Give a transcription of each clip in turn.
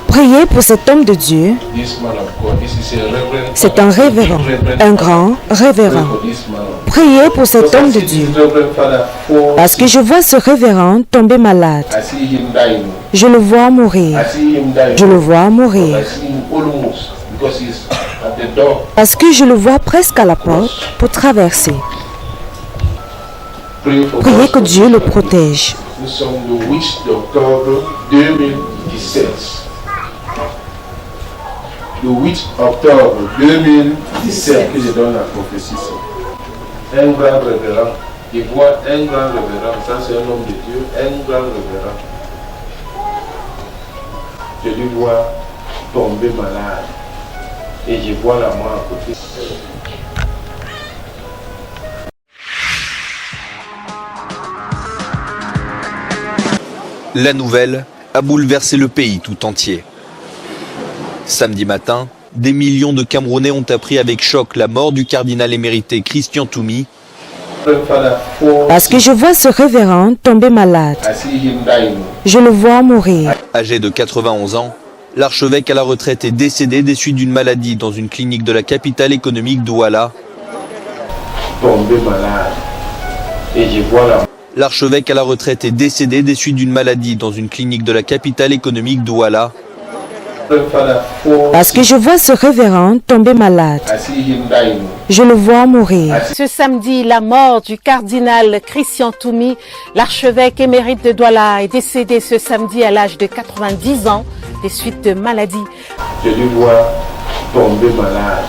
Priez pour cet homme de Dieu. C'est un révérend, un grand révérend. Priez pour cet homme de Dieu. Parce que je vois ce révérend tomber malade. Je le vois mourir. Je le vois mourir. Parce que je le vois presque à la porte pour traverser. Priez que Dieu le protège. Nous sommes le 8 octobre 2017. Le 8 octobre 2017 que je donne la prophétie. Un grand révérend. Je vois un grand révérend. Ça, c'est un homme de Dieu. Un grand révérend. Je lui vois tomber malade. Et je vois la mort à côté. La nouvelle a bouleversé le pays tout entier. Samedi matin, des millions de Camerounais ont appris avec choc la mort du cardinal émérité Christian Toumi. Parce que je vois ce révérend tomber malade. Je le vois mourir. Âgé de 91 ans, l'archevêque à la retraite est décédé des suites d'une maladie dans une clinique de la capitale économique Douala. Tombé malade. Et je vois la... L'archevêque à la retraite est décédé des suites d'une maladie dans une clinique de la capitale économique Douala. Parce que je vois ce révérend tomber malade. Je le vois mourir. Ce samedi, la mort du cardinal Christian Toumi, l'archevêque émérite de Douala, est décédé ce samedi à l'âge de 90 ans des suites de maladie. Je le vois tomber malade.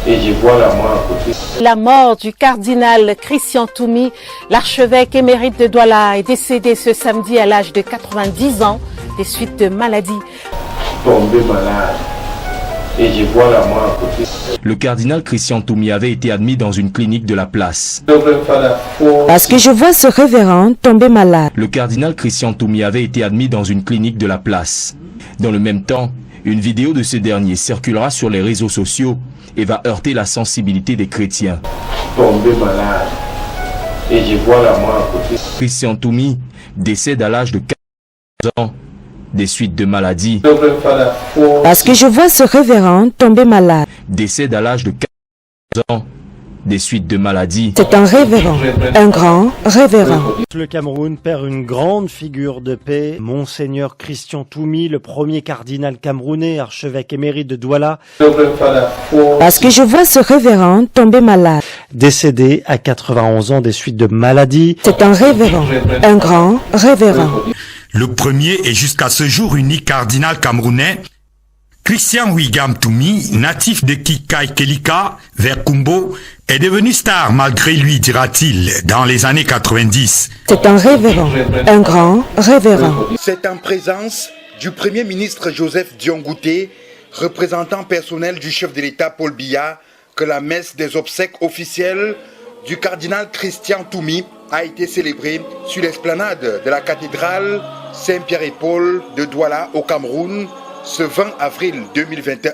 Et je vois la mort à côté. La mort du cardinal Christian Toumi, l'archevêque émérite de Douala, est décédé ce samedi à l'âge de 90 ans des suites de maladie. Tombé malade. Et je vois la mort à côté. Le cardinal Christian Toumi avait été admis dans une clinique de la place. Parce que je vois ce révérend tomber malade. Le cardinal Christian Toumi avait été admis dans une clinique de la place. Dans le même temps, une vidéo de ce dernier circulera sur les réseaux sociaux et va heurter la sensibilité des chrétiens. Tombé malade. Et je vois la mort à côté. Christian Toumi décède à l'âge de 14 ans des suites de maladie. Parce que je vois ce révérend tomber malade. Décède à l'âge de 14 ans des suites de maladie. C'est un révérend, un grand révérend. Le Cameroun perd une grande figure de paix. Monseigneur Christian Toumi, le premier cardinal camerounais, archevêque émérite de Douala. Parce que je vois ce révérend tomber malade. Décédé à 91 ans des suites de maladie. C'est un révérend, un grand révérend. Le premier et jusqu'à ce jour unique cardinal camerounais, Christian William Toumi, natif de Kikai Kelika, vers Kumbo, est devenu star malgré lui, dira-t-il, dans les années 90. C'est un révérend, un grand révérend. C'est en présence du Premier ministre Joseph Diongouté, représentant personnel du chef de l'État Paul Biya, que la messe des obsèques officielles du cardinal Christian Toumi a été célébrée sur l'esplanade de la cathédrale Saint-Pierre et Paul de Douala au Cameroun, ce 20 avril 2021.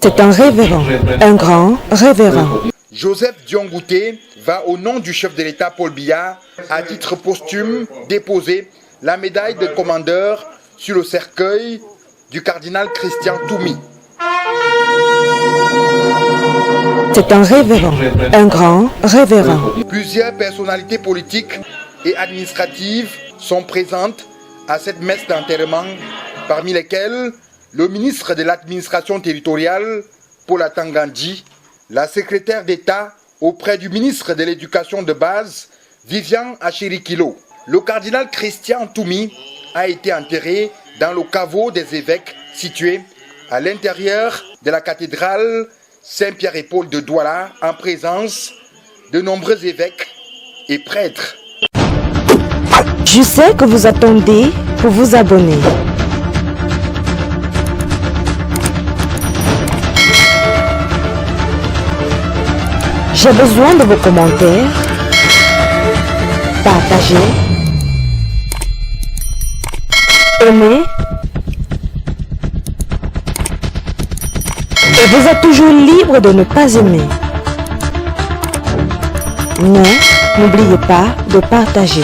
C'est un révérend, un grand révérend. Joseph Diongouté va au nom du chef de l'État Paul Biya, à titre posthume, déposer la médaille de commandeur sur le cercueil du cardinal Christian Toumi. C'est un révérend, un grand révérend. Plusieurs personnalités politiques et administratives sont présentes à cette messe d'enterrement, parmi lesquelles le ministre de l'administration territoriale, Paul Atangandji, la secrétaire d'État auprès du ministre de l'éducation de base, Vivian Achirikilo. Le cardinal Christian Toumi a été enterré dans le caveau des évêques situé à l'intérieur de la cathédrale Saint-Pierre et Paul de Douala, en présence de nombreux évêques et prêtres. Je sais que vous attendez pour vous abonner. J'ai besoin de vos commentaires. Partagez. Aimez. Et vous êtes toujours libre de ne pas aimer. Mais n'oubliez pas de partager.